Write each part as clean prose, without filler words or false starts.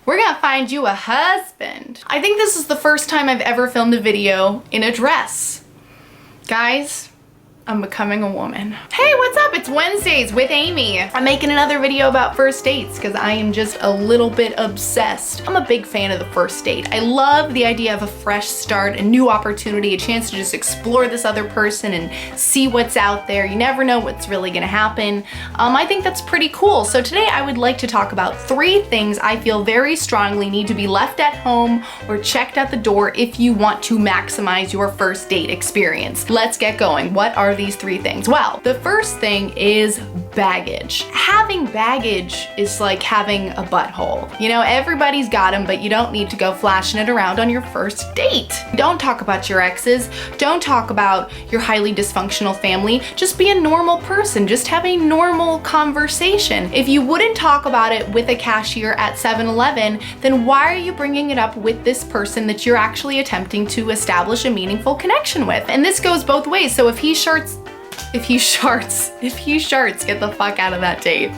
We're gonna find you a husband. I think this is the first time I've ever filmed a video in a dress. Guys, I'm becoming a woman. Hey, what's up? It's Wednesdays with Amy. I'm making another video about first dates because I am just a little bit obsessed. I'm a big fan of the first date. I love the idea of a fresh start, a new opportunity, a chance to just explore this other person and see what's out there. You never know what's really gonna happen. I think that's pretty cool. So today I would like to talk about 3 things I feel very strongly need to be left at home or checked at the door if you want to maximize your first date experience. Let's get going. What are these 3 things? Well, the first thing is baggage. Having baggage is like having a butthole. You know, everybody's got them, but you don't need to go flashing it around on your first date. Don't talk about your exes. Don't talk about your highly dysfunctional family. Just be a normal person. Just have a normal conversation. If you wouldn't talk about it with a cashier at 7-Eleven, then why are you bringing it up with this person that you're actually attempting to establish a meaningful connection with? And this goes both ways. So if he sharts, get the fuck out of that date.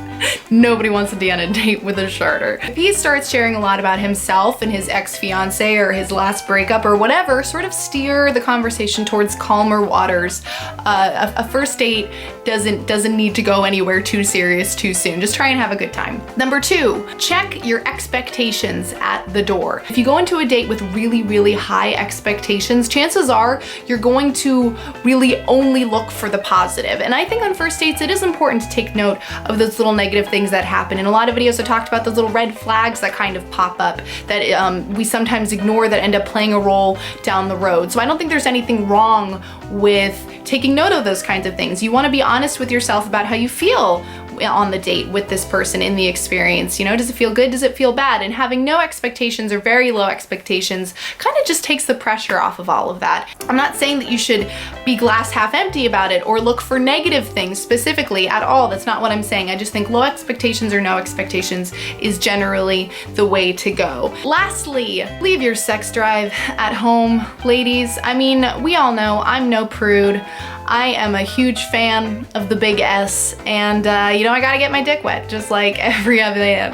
Nobody wants to be on a date with a sharter. If he starts sharing a lot about himself and his ex-fiance or his last breakup or whatever, sort of steer the conversation towards calmer waters. A first date doesn't need to go anywhere too serious too soon. Just try and have a good time. Number 2, check your expectations at the door. If you go into a date with really, really high expectations, chances are you're going to really only look for the positive. And I think on first dates, it is important to take note of those little negative things that happen. In a lot of videos, I talked about those little red flags that kind of pop up that we sometimes ignore that end up playing a role down the road. So I don't think there's anything wrong with taking note of those kinds of things. You want to be honest with yourself about how you feel on the date with this person in the experience. You know, does it feel good? Does it feel bad? And having no expectations or very low expectations kind of just takes the pressure off of all of that. I'm not saying that you should be glass half empty about it or look for negative things specifically at all. That's not what I'm saying. I just think low expectations or no expectations is generally the way to go. Lastly, leave your sex drive at home, ladies. I mean, we all know I'm no prude. I am a huge fan of the big S, and you know, I gotta get my dick wet, just like every other day.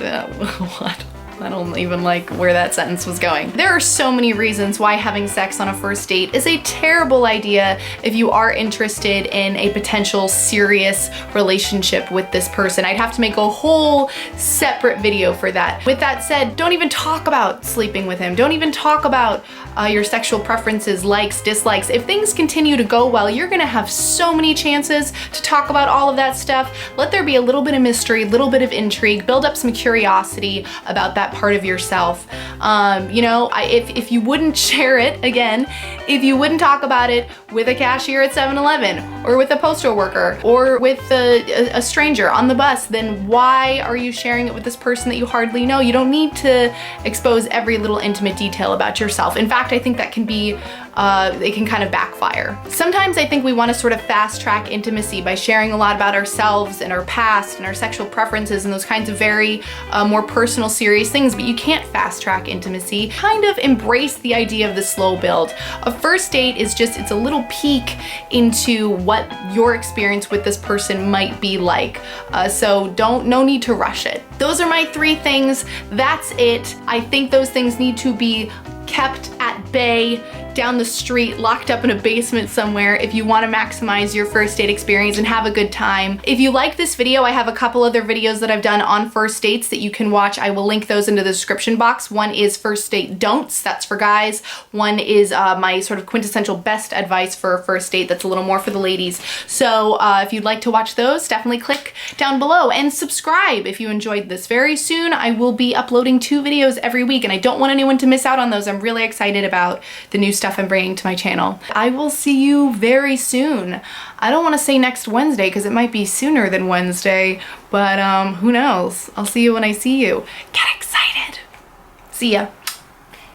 What? I don't even like where that sentence was going. There are so many reasons why having sex on a first date is a terrible idea if you are interested in a potential serious relationship with this person. I'd have to make a whole separate video for that. With that said, don't even talk about sleeping with him. Don't even talk about your sexual preferences, likes, dislikes. If things continue to go well, you're gonna have so many chances to talk about all of that stuff. Let there be a little bit of mystery, a little bit of intrigue, build up some curiosity about that part of yourself. You know, if you wouldn't share it, again, if you wouldn't talk about it with a cashier at 7-Eleven or with a postal worker or with a stranger on the bus, then why are you sharing it with this person that you hardly know? You don't need to expose every little intimate detail about yourself. In fact, I think that can be it can kind of backfire. Sometimes I think we want to sort of fast track intimacy by sharing a lot about ourselves and our past and our sexual preferences and those kinds of very more personal, serious things, but you can't fast track intimacy. Kind of embrace the idea of the slow build. A first date is just, it's a little peek into what your experience with this person might be like. So no need to rush it. Those are my 3 things. That's it. I think those things need to be kept at bay, down the street, locked up in a basement somewhere if you want to maximize your first date experience and have a good time. If you like this video, I have a couple other videos that I've done on first dates that you can watch. I will link those into the description box. One is first date don'ts, that's for guys. One is my sort of quintessential best advice for a first date, that's a little more for the ladies. So if you'd like to watch those, definitely click down below and subscribe if you enjoyed this. Very soon I will be uploading 2 videos every week, and I don't want anyone to miss out on those. I'm really excited about the new stuff I'm bringing to my channel. I will see you very soon. I don't want to say next Wednesday because it might be sooner than Wednesday, but who knows? I'll see you when I see you. Get excited. See ya.